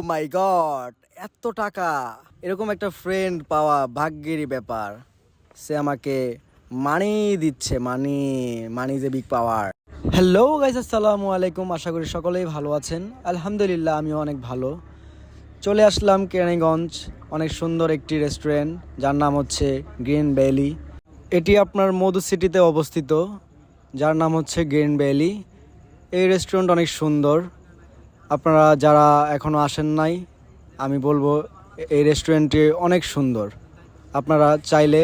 মাই god, এত টাকা! এরকম একটা ফ্রেন্ড পাওয়া ভাগ্যেরই ব্যাপার। সে আমাকে মানি দিচ্ছে, মানি মানি যে বিগ পাওয়ার। হ্যালো গাইস, আসসালামু আলাইকুম। আশা করি সকলেই ভালো আছেন। আলহামদুলিল্লাহ, আমিও অনেক ভালো। চলে আসলাম কেরানীগঞ্জ, অনেক সুন্দর একটি রেস্টুরেন্ট যার নাম হচ্ছে গ্রিন ভ্যালি। এটি আপনার মধু সিটিতে অবস্থিত, যার নাম হচ্ছে গ্রিন ভ্যালি। এই রেস্টুরেন্ট অনেক সুন্দর। আপনারা যারা এখনও আসেন নাই, আমি বলবো এই রেস্টুরেন্টটি অনেক সুন্দর। আপনারা চাইলে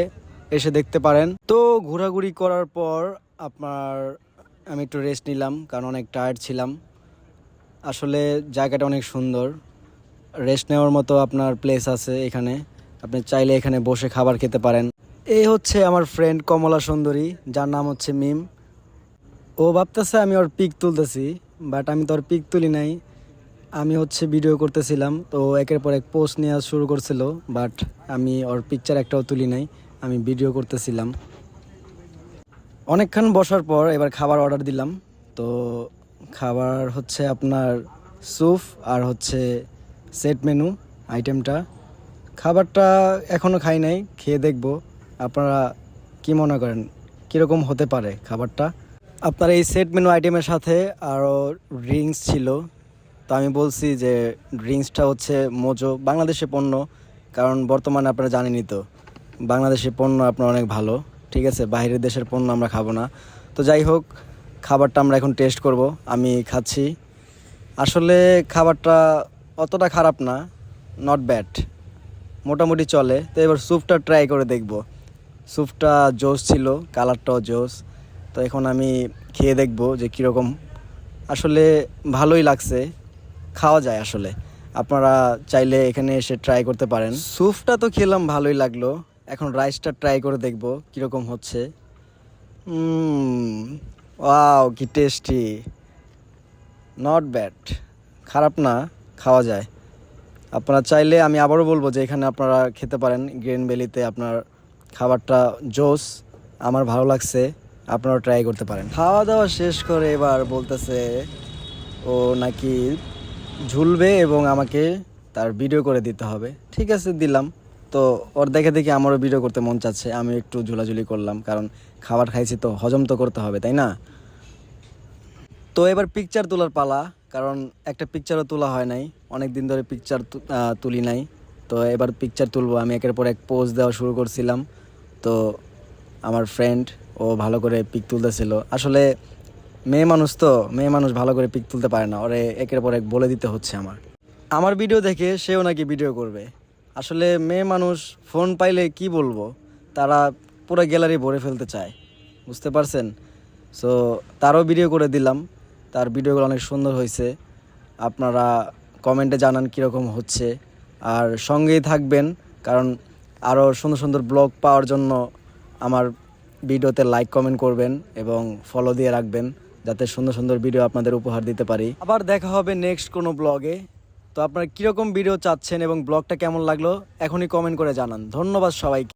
এসে দেখতে পারেন। তো ঘোরাঘুরি করার পর আমি একটু রেস্ট নিলাম, কারণ অনেক টায়ার্ড ছিলাম। আসলে জায়গাটা অনেক সুন্দর, রেস্ট নেওয়ার মতো আপনার প্লেস আছে এখানে। আপনি চাইলে এখানে বসে খাবার খেতে পারেন। এই হচ্ছে আমার ফ্রেন্ড কমলা সুন্দরী, যার নাম হচ্ছে মিম। ও ভাবতেছে আমি ওর পিক তুলতেছি, বাট আমি তো ওর পিক তুলি নাই। আমি হচ্ছে ভিডিও করতেছিলাম, তো একের পর এক পোস্ট নেওয়া শুরু করছিল, বাট আমি ওর পিকচার একটাও তুলি নাই, আমি ভিডিও করতেছিলাম। অনেকক্ষণ বসার পর এবার খাবার অর্ডার দিলাম। তো খাবার হচ্ছে আপনার স্যুপ আর হচ্ছে সেট মেনু আইটেমটা। খাবারটা এখনও খাই নাই, খেয়ে দেখব। আপনারা কি মনে করেন কীরকম হতে পারে খাবারটা? আপনার এই সেট মেনু আইটেমের সাথে আরও ড্রিঙ্কস ছিল। তো আমি বলছি যে ড্রিঙ্কসটা হচ্ছে মোজো, বাংলাদেশে পণ্য, কারণ বর্তমানে আপনারা জানেনই তো বাংলাদেশের পণ্য আপনার অনেক ভালো। ঠিক আছে, বাইরের দেশের পণ্য আমরা খাবো না। তো যাই হোক, খাবারটা আমরা এখন টেস্ট করব। আমি খাচ্ছি। আসলে খাবারটা অতটা খারাপ না, নট ব্যাড, মোটামুটি চলে। তো এবার স্যুপটা ট্রাই করে দেখব। স্যুপটা জোস ছিল, কালারটাও জোস। তো এখন আমি খেয়ে দেখব যে কীরকম। আসলে ভালোই লাগছে, খাওয়া যায় আসলে। আপনারা চাইলে এখানে এসে ট্রাই করতে পারেন। স্যুপটা তো খেলাম, ভালোই লাগলো। এখন রাইসটা ট্রাই করে দেখব কীরকম হচ্ছে। ওয়াও, কি টেস্টি, নট ব্যাড, খারাপ না, খাওয়া যায়। আপনারা চাইলে, আমি আবারও বলবো যে এখানে আপনারা খেতে পারেন। গ্রিন ভ্যালিতে আপনার খাবারটা জোস, আমার ভালো লাগছে, আপনারা ট্রাই করতে পারেন। খাওয়া দাওয়া শেষ করে এবার বলতেছে ও নাকি ঝুলবে এবং আমাকে তার ভিডিও করে দিতে হবে। ঠিক আছে, দিলাম। তো ওর দেখে দেখে আমারও ভিডিও করতে মন চাচ্ছে, আমি একটু ঝুলাঝুলি করলাম, কারণ খাবার খাইছি তো হজম তো করতে হবে, তাই না? তো এবার পিকচার তোলার পালা, কারণ একটা পিকচারও তোলা হয় নাই, অনেক দিন ধরে পিকচার তুলি নাই। তো এবার পিকচার তুলবো। আমি একের পর এক পোজ দেওয়া শুরু করছিলাম। তো আমার ফ্রেন্ড ও ভালো করে পিক তুলতেছিল। আসলে মেয়ে মানুষ তো, মেয়ে মানুষ ভালো করে পিক তুলতে পারে না, ওরে একের পর এক বলে দিতে হচ্ছে আমার ভিডিও দেখে সেও নাকি ভিডিও করবে। আসলে মেয়ে মানুষ ফোন পাইলে কি বলবো, তারা পুরো গ্যালারি ভরে ফেলতে চায়, বুঝতে পারছেন? সো তারও ভিডিও করে দিলাম, তার ভিডিওগুলো অনেক সুন্দর হয়েছে। আপনারা কমেন্টে জানান কীরকম হচ্ছে, আর সঙ্গেই থাকবেন, কারণ আরও সুন্দর সুন্দর ব্লগ পাওয়ার জন্য আমার ভিডিওতে লাইক কমেন্ট করবেন এবং ফলো দিয়ে রাখবেন, যাতে সুন্দর সুন্দর ভিডিও আপনাদের উপহার দিতে পারি। আবার দেখা হবে নেক্সট কোনো ব্লগে। তো আপনারা কীরকম ভিডিও চাচ্ছেন এবং ব্লগটা কেমন লাগলো এখনই কমেন্ট করে জানান। ধন্যবাদ সবাইকে।